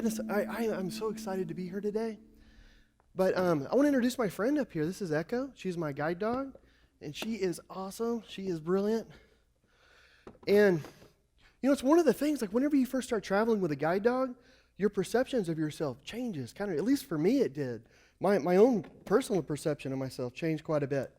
goodness, I'm so excited to be here today. But I want to introduce my friend up here. This is Echo. She's my guide dog, and she is awesome. She is brilliant. And, it's one of the things, like whenever you first start traveling with a guide dog, your perceptions of yourself changes. Kind of, at least for me it did. My own personal perception of myself changed quite a bit.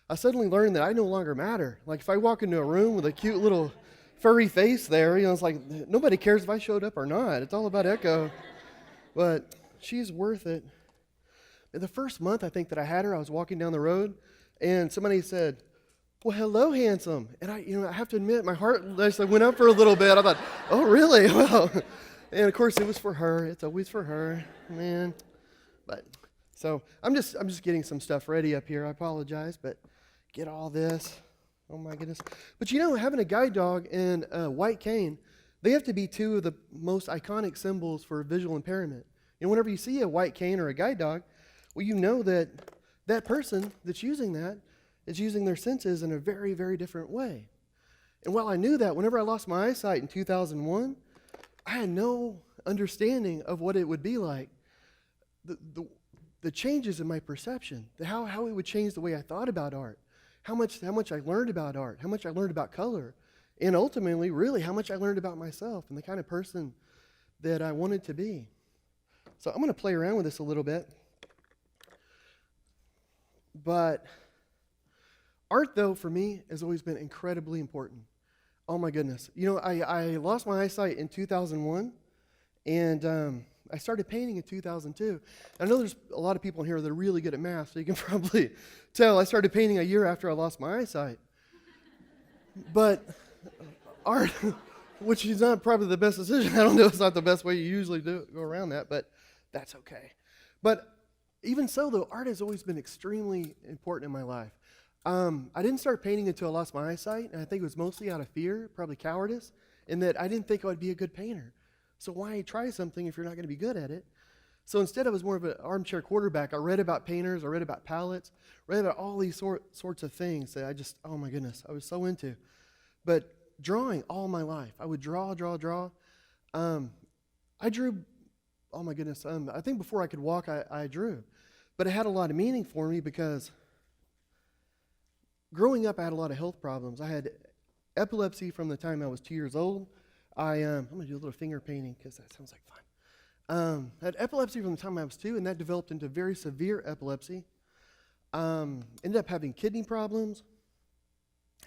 I suddenly learned that I no longer matter. Like if I walk into a room with a cute little furry face there, it's like nobody cares if I showed up or not. It's all about Echo. But she's worth it. In the first month I think that I had her, I was walking down the road and somebody said, "Well, hello, handsome." And I have to admit, my heart just went up for a little bit. I thought, "Oh, really?" Well, and of course it was for her. It's always for her, man. But so I'm just getting some stuff ready up here. I apologize, but get all this. Oh my goodness. But having a guide dog and a white cane, they have to be two of the most iconic symbols for visual impairment. Whenever you see a white cane or a guide dog, well, you know that that person that's using that is using their senses in a very, very different way. And while I knew that, whenever I lost my eyesight in 2001, I had no understanding of what it would be like. The changes in my perception, how it would change the way I thought about art, how much I learned about art, how much I learned about color, and ultimately, really, how much I learned about myself and the kind of person that I wanted to be. So I'm going to play around with this a little bit. But art, though, for me, has always been incredibly important. Oh, my goodness. I lost my eyesight in 2001, and I started painting in 2002. I know there's a lot of people in here that are really good at math, so you can probably tell I started painting a year after I lost my eyesight. But art, which is not probably the best decision. I don't know, it's not the best way you usually go around that, but that's okay. But even so, though, art has always been extremely important in my life. I didn't start painting until I lost my eyesight, and I think it was mostly out of fear, probably cowardice, in that I didn't think I would be a good painter. So why try something if you're not going to be good at it? So instead, I was more of an armchair quarterback. I read about painters, I read about palettes, read about all these sorts of things that oh my goodness, I was so into. But drawing all my life, I would draw. I drew, oh my goodness, I think before I could walk, I drew. But it had a lot of meaning for me because growing up, I had a lot of health problems. I had epilepsy from the time I was 2 years old. I'm going to do a little finger painting because that sounds like fun. I had epilepsy from the time I was 2, and that developed into very severe epilepsy. Ended up having kidney problems.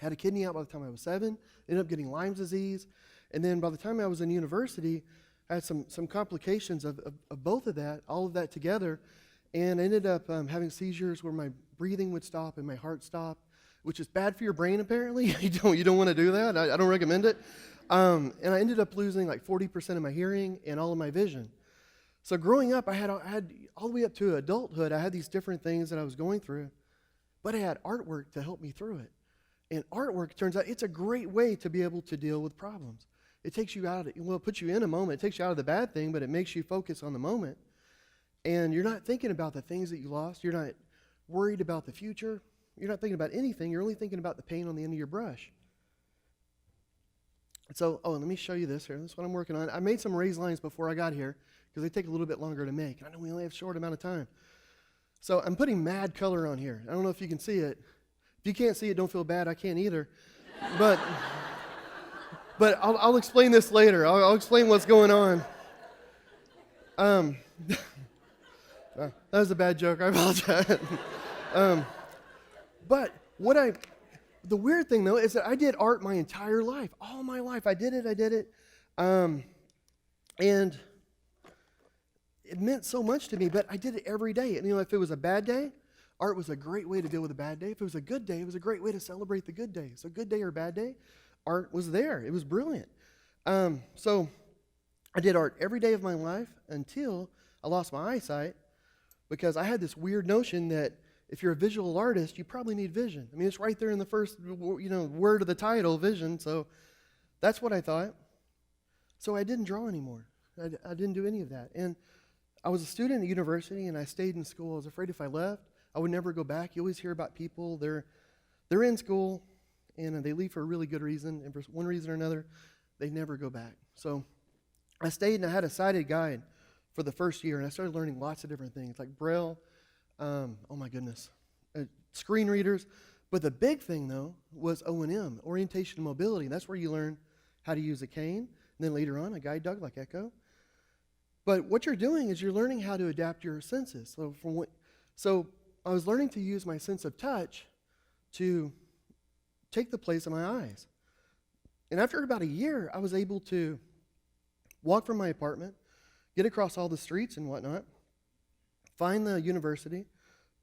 Had a kidney out by the time I was 7. Ended up getting Lyme's disease. And then by the time I was in university, I had some complications of both of that, all of that together. And I ended up having seizures where my breathing would stop and my heart stopped, which is bad for your brain apparently. You don't want to do that. I don't recommend it. And I ended up losing like 40% of my hearing and all of my vision. So growing up, I had all the way up to adulthood, I had these different things that I was going through, but I had artwork to help me through it. And artwork, turns out, it's a great way to be able to deal with problems. It takes you out, it puts you in a moment. It takes you out of the bad thing, but it makes you focus on the moment. And you're not thinking about the things that you lost. You're not worried about the future. You're not thinking about anything. You're only thinking about the paint on the end of your brush. So, let me show you this here. This is what I'm working on. I made some raised lines before I got here because they take a little bit longer to make. I know we only have a short amount of time. So I'm putting mad color on here. I don't know if you can see it. If you can't see it, don't feel bad. I can't either. But I'll explain this later. I'll explain what's going on. That was a bad joke. I apologize. But the weird thing, though, is that I did art my entire life. All my life. I did it. And it meant so much to me, but I did it every day. And, if it was a bad day, art was a great way to deal with a bad day. If it was a good day, it was a great way to celebrate the good day. So good day or bad day, art was there. It was brilliant. So I did art every day of my life until I lost my eyesight because I had this weird notion that if you're a visual artist, you probably need vision. I mean, it's right there in the first, word of the title, vision. So that's what I thought. So I didn't draw anymore. I didn't do any of that. And I was a student at university, and I stayed in school. I was afraid if I left, I would never go back. You always hear about people, they're in school, and they leave for a really good reason, and for one reason or another, they never go back. So I stayed, and I had a sighted guide for the first year, and I started learning lots of different things, like Braille, oh my goodness, screen readers. But the big thing, though, was O&M, orientation and mobility. That's where you learn how to use a cane, and then later on, a guide dog like Echo. But what you're doing is you're learning how to adapt your senses. So I was learning to use my sense of touch to take the place of my eyes. And after about a year, I was able to walk from my apartment, get across all the streets and whatnot, find the university,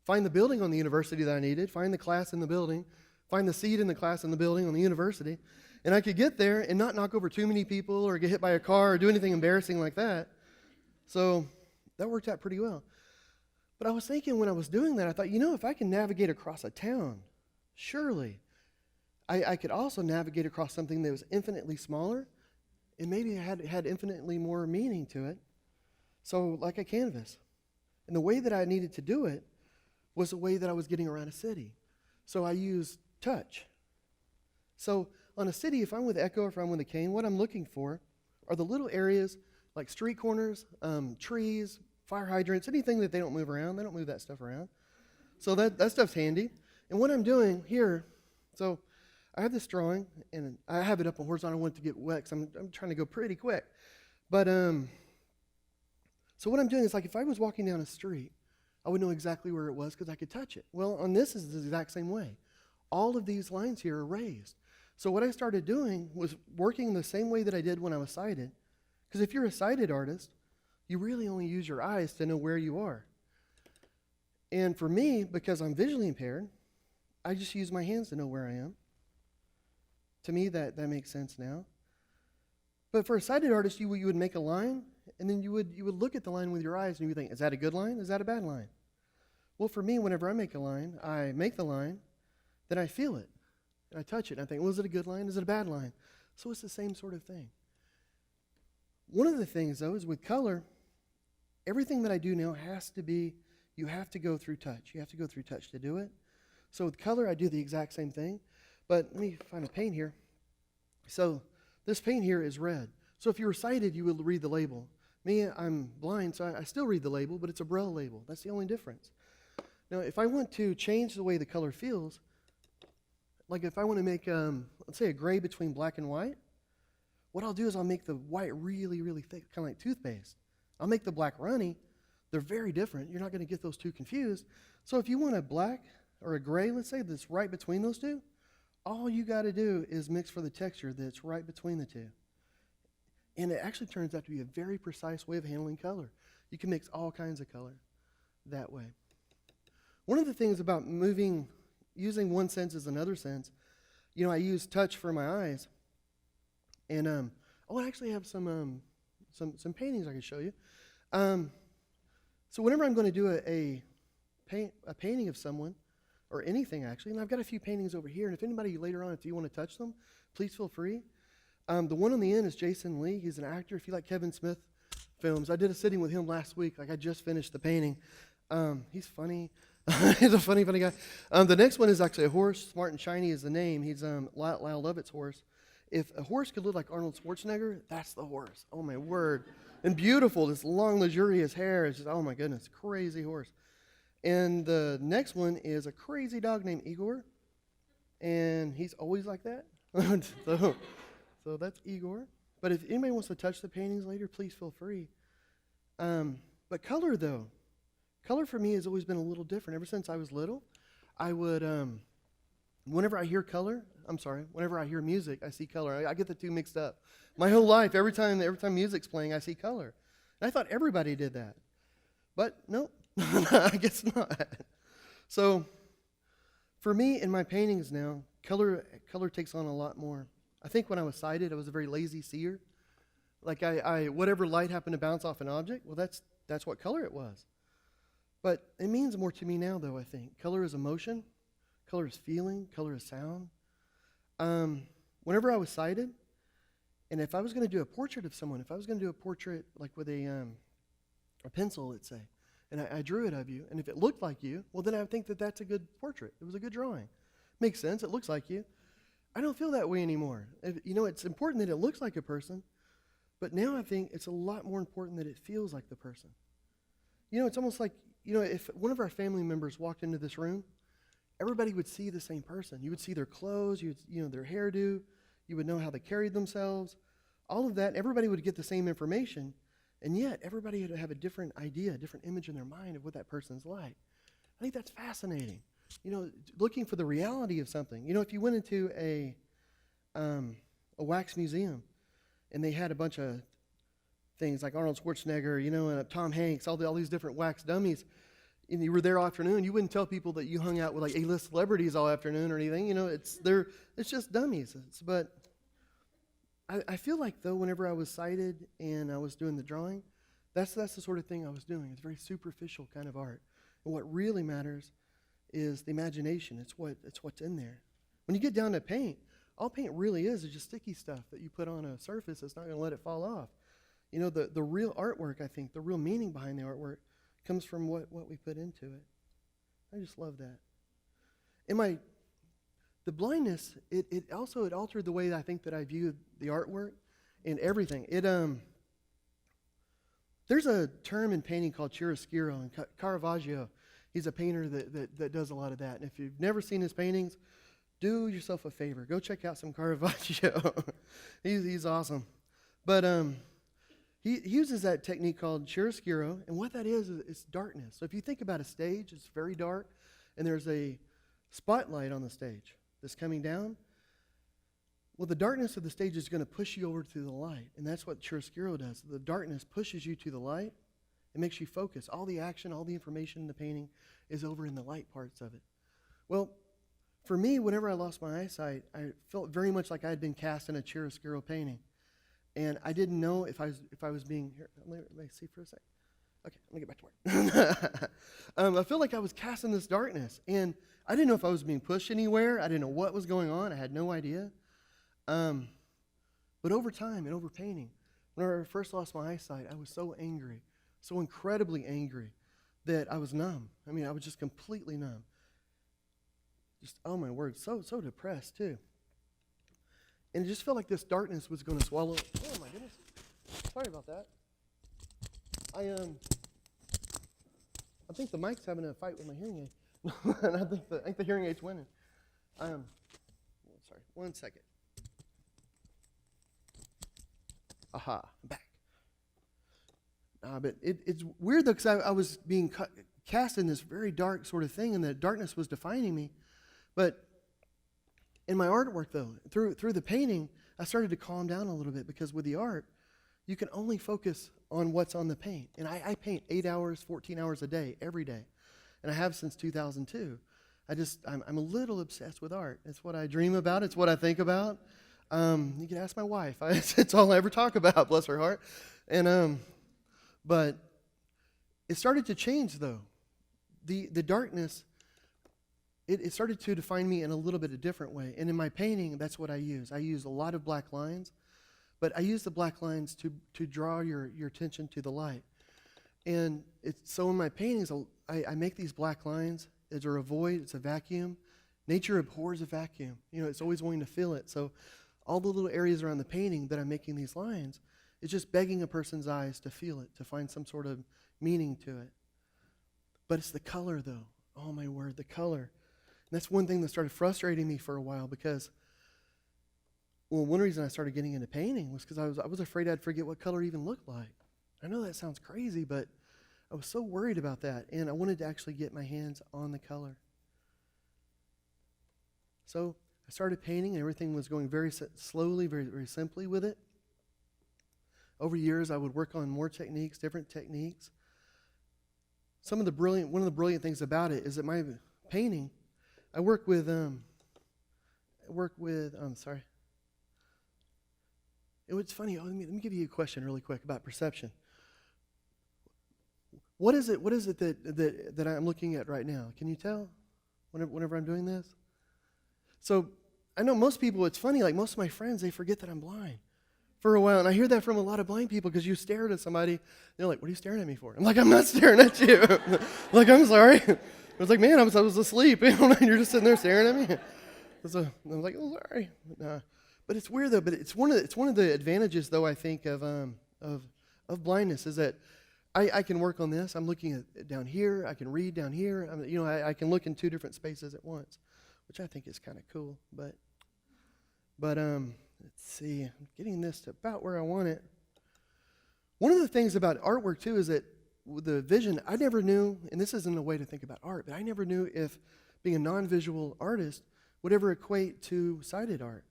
find the building on the university that I needed, find the class in the building, find the seat in the class in the building on the university, and I could get there and not knock over too many people or get hit by a car or do anything embarrassing like that. So that worked out pretty well. But I was thinking when I was doing that, I thought, if I can navigate across a town, surely I could also navigate across something that was infinitely smaller and maybe had infinitely more meaning to it. So like a canvas. And the way that I needed to do it was the way that I was getting around a city. So I used touch. So on a city, if I'm with Echo or if I'm with a cane, what I'm looking for are the little areas like street corners, trees, fire hydrants, anything that they don't move around. They don't move that stuff around. So that stuff's handy. And what I'm doing here, so I have this drawing, and I have it up on horizontal. I want it to get wet because I'm trying to go pretty quick. But so what I'm doing is, like, if I was walking down a street, I would know exactly where it was because I could touch it. Well, on this is the exact same way. All of these lines here are raised. So what I started doing was working the same way that I did when I was sighted. Because if you're a sighted artist, you really only use your eyes to know where you are. And for me, because I'm visually impaired, I just use my hands to know where I am. To me, that makes sense now. But for a sighted artist, you would make a line, and then you would look at the line with your eyes, and you would think, is that a good line? Is that a bad line? Well, for me, whenever I make a line, then I feel it. And I touch it, and I think, well, is it a good line? Is it a bad line? So it's the same sort of thing. One of the things, though, is with color, everything that I do now you have to go through touch. You have to go through touch to do it. So with color, I do the exact same thing. But let me find a paint here. So this paint here is red. So if you were sighted, you would read the label. Me, I'm blind, so I still read the label, but it's a Braille label. That's the only difference. Now, if I want to change the way the color feels, like if I want to make, let's say, a gray between black and white, what I'll do is I'll make the white really, really thick, kind of like toothpaste. I'll make the black runny. They're very different. You're not going to get those two confused. So if you want a black or a gray, let's say, that's right between those two, all you got to do is mix for the texture that's right between the two. And it actually turns out to be a very precise way of handling color. You can mix all kinds of color that way. One of the things about using one sense as another sense, I use touch for my eyes. And I actually have some paintings I can show you. So whenever I'm going to do a painting of someone, or anything actually, and I've got a few paintings over here, and if anybody later on, if you want to touch them, please feel free. The one on the end is Jason Lee. He's an actor. If you like Kevin Smith films, I did a sitting with him last week. Like, I just finished the painting. He's funny. He's a funny guy. The next one is actually a horse. Smart and Shiny is the name. He's Lyle Lovett's horse. If a horse could look like Arnold Schwarzenegger, that's the horse. Oh, my word. And beautiful, this long, luxurious hair. It's just, oh, my goodness, crazy horse. And the next one is a crazy dog named Igor. And he's always like that. So that's Igor. But if anybody wants to touch the paintings later, please feel free. But color, though. Color for me has always been a little different. Ever since I was little, I would, whenever I hear music, I see color. I get the two mixed up. My whole life, every time music's playing, I see color. And I thought everybody did that. But nope, I guess not. So for me, in my paintings now, color takes on a lot more. I think when I was sighted, I was a very lazy seer. Like I whatever light happened to bounce off an object, well, that's what color it was. But it means more to me now, though, I think. Color is emotion. Color is feeling. Color is sound. Whenever I was sighted, and if I was going to do a portrait of someone, if I was going to do a portrait like with a pencil, let's say, and I drew it of you, and if it looked like you, well, then I would think that that's a good portrait. It was a good drawing. Makes sense. It looks like you. I don't feel that way anymore. It's important that it looks like a person, But now I think it's a lot more important that it feels like the person. It's almost like, if one of our family members walked into this room, everybody would see the same person. You would see their clothes, their hairdo, you would know how they carried themselves, all of that. Everybody would get the same information, and yet everybody would have a different idea, a different image in their mind of what that person's like. I think that's fascinating. Looking for the reality of something. If you went into a wax museum and they had a bunch of things like Arnold Schwarzenegger, and Tom Hanks, all these different wax dummies, and you were there all afternoon, you wouldn't tell people that you hung out with like A-list celebrities all afternoon or anything. It's just dummies. But I feel like, though, whenever I was sighted and I was doing the drawing, that's the sort of thing I was doing. It's very superficial kind of art. And what really matters is the imagination. It's what's in there. When you get down to paint, all paint really is just sticky stuff that you put on a surface that's not going to let it fall off. The real artwork, I think, the real meaning behind the artwork comes from what we put into it. I just love that. And the blindness, it altered the way that I think that I viewed the artwork and everything. There's a term in painting called chiaroscuro, and Caravaggio, he's a painter that does a lot of that. And if you've never seen his paintings, do yourself a favor. Go check out some Caravaggio. he's awesome. But he uses that technique called chiaroscuro, and what that is it's darkness. So if you think about a stage, it's very dark, and there's a spotlight on the stage that's coming down. Well, the darkness of the stage is going to push you over to the light, and that's what chiaroscuro does. The darkness pushes you to the light. It makes you focus. All the action, all the information in the painting is over in the light parts of it. Well, for me, whenever I lost my eyesight, I felt very much like I had been cast in a chiaroscuro painting. And I didn't know if I was being, here, let me see for a sec. Okay, let me get back to work. I feel like I was cast in this darkness, and I didn't know if I was being pushed anywhere. I didn't know what was going on. I had no idea. But over time and over painting, when I first lost my eyesight, I was so angry, so incredibly angry, that I was numb. I mean, I was just completely numb. Just, oh my word, so depressed too. And it just felt like this darkness was going to swallow. Oh my goodness. Sorry about that. I think the mic's having a fight with my hearing aid. And I think the hearing aid's winning. Sorry, 1 second. Aha, I'm back. But it's weird though, because I was being cast in this very dark sort of thing, and the darkness was defining me. But in my artwork, though, through the painting, I started to calm down a little bit, because with the art, you can only focus on what's on the paint. And I paint 8 hours, 14 hours a day, every day. And I have since 2002. I'm a little obsessed with art. It's what I dream about. It's what I think about. You can ask my wife. It's all I ever talk about, bless her heart. And but it started to change, though. The darkness, it started to define me in a little bit of a different way. And in my painting, that's what I use. I use a lot of black lines, but I use the black lines to draw your attention to the light. And so in my paintings, I make these black lines. It's a void, it's a vacuum. Nature abhors a vacuum. It's always wanting to fill it. So all the little areas around the painting that I'm making these lines, it's just begging a person's eyes to feel it, to find some sort of meaning to it. But it's the color, though. Oh, my word, the color. And that's one thing that started frustrating me for a while, because, well, one reason I started getting into painting was because I was afraid I'd forget what color even looked like. I know that sounds crazy, but I was so worried about that, and I wanted to actually get my hands on the color. So I started painting, and everything was going very slowly, very, very simply with it. Over years, I would work on more techniques, different techniques. One of the brilliant things about it is that my painting, I work with, sorry. It was funny. Let me give you a question really quick about perception. What is it that I'm looking at right now? Can you tell whenever I'm doing this? So I know most people, it's funny, like most of my friends, they forget that I'm blind for a while. And I hear that from a lot of blind people, because you stare at somebody, they're like, what are you staring at me for? I'm like, I'm not staring at you. Like, I'm sorry. I was like, man, I was asleep. You're just sitting there staring at me. So I was like, oh, sorry. But it's weird though. But it's one of the advantages though, I think, of blindness is that I can work on this. I'm looking at down here. I can read down here. I can look in two different spaces at once, which I think is kind of cool. But let's see. I'm getting this to about where I want it. One of the things about artwork too is that with the vision, I never knew, and this isn't a way to think about art, but I never knew if being a non-visual artist would ever equate to sighted art.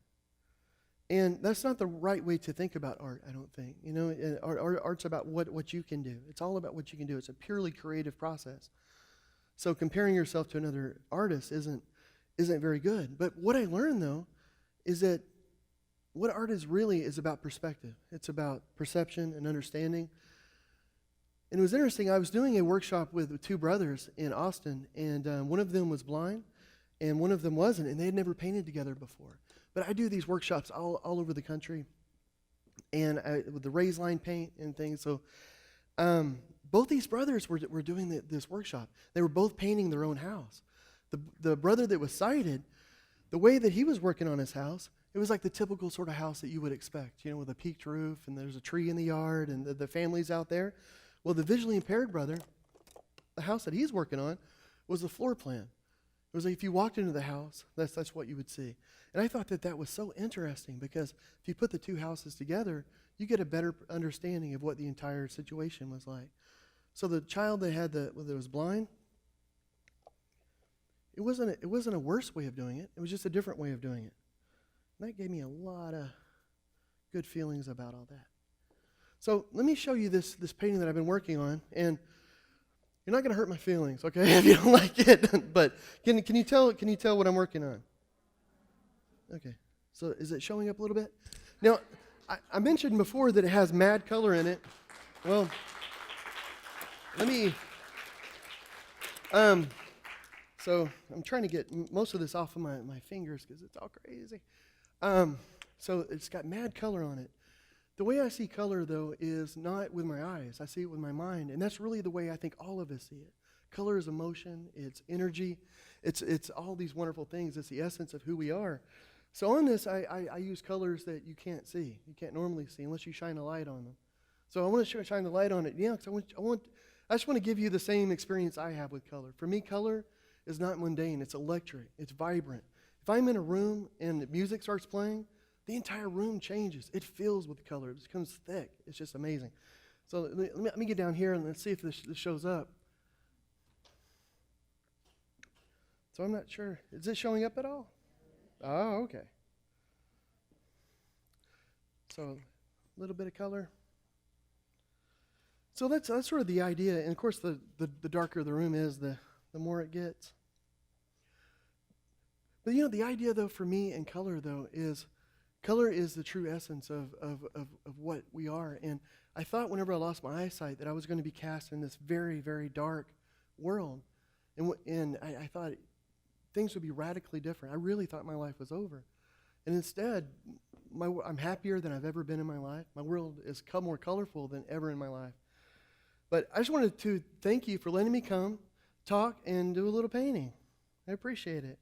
And that's not the right way to think about art, I don't think. Art's about what you can do. It's all about what you can do. It's a purely creative process. So comparing yourself to another artist isn't very good. But what I learned, though, is that what art is really is about perspective. It's about perception and understanding. And it was interesting. I was doing a workshop with two brothers in Austin, and one of them was blind, and one of them wasn't, and they had never painted together before. But I do these workshops all over the country, and with the raised line paint and things. So both these brothers were doing this workshop. They were both painting their own house. The brother that was sighted, the way that he was working on his house, it was like the typical sort of house that you would expect, with a peaked roof, and there's a tree in the yard, and the family's out there. Well, the visually impaired brother, the house that he's working on, was a floor plan. It was like if you walked into the house, that's what you would see. And I thought that was so interesting because if you put the two houses together, you get a better understanding of what the entire situation was like. So the child that was blind, it wasn't a worse way of doing it. It was just a different way of doing it. And that gave me a lot of good feelings about all that. So let me show you this painting that I've been working on, and you're not going to hurt my feelings, okay, if you don't like it. But can you tell what I'm working on? Okay. So is it showing up a little bit? Now, I mentioned before that it has mad color in it. Well, let me. So I'm trying to get most of this off of my fingers because it's all crazy. So it's got mad color on it. The way I see color, though, is not with my eyes. I see it with my mind, and that's really the way I think all of us see it. Color is emotion. It's energy. It's all these wonderful things. It's the essence of who we are. So on this, I use colors that you can't see. You can't normally see unless you shine a light on them. So I want to shine the light on it, because I just want to give you the same experience I have with color. For me, color is not mundane. It's electric. It's vibrant. If I'm in a room and the music starts playing, the entire room changes. It fills with color. It becomes thick. It's just amazing. So let me get down here and let's see if this shows up. So I'm not sure. Is it showing up at all? Oh, okay. So a little bit of color. So that's sort of the idea. And of course, the darker the room is, the more it gets. But the idea, though, for me and color, though, is color is the true essence of what we are. And I thought whenever I lost my eyesight that I was going to be cast in this very, very dark world. And I thought things would be radically different. I really thought my life was over. And instead, I'm happier than I've ever been in my life. My world is more colorful than ever in my life. But I just wanted to thank you for letting me come, talk, and do a little painting. I appreciate it.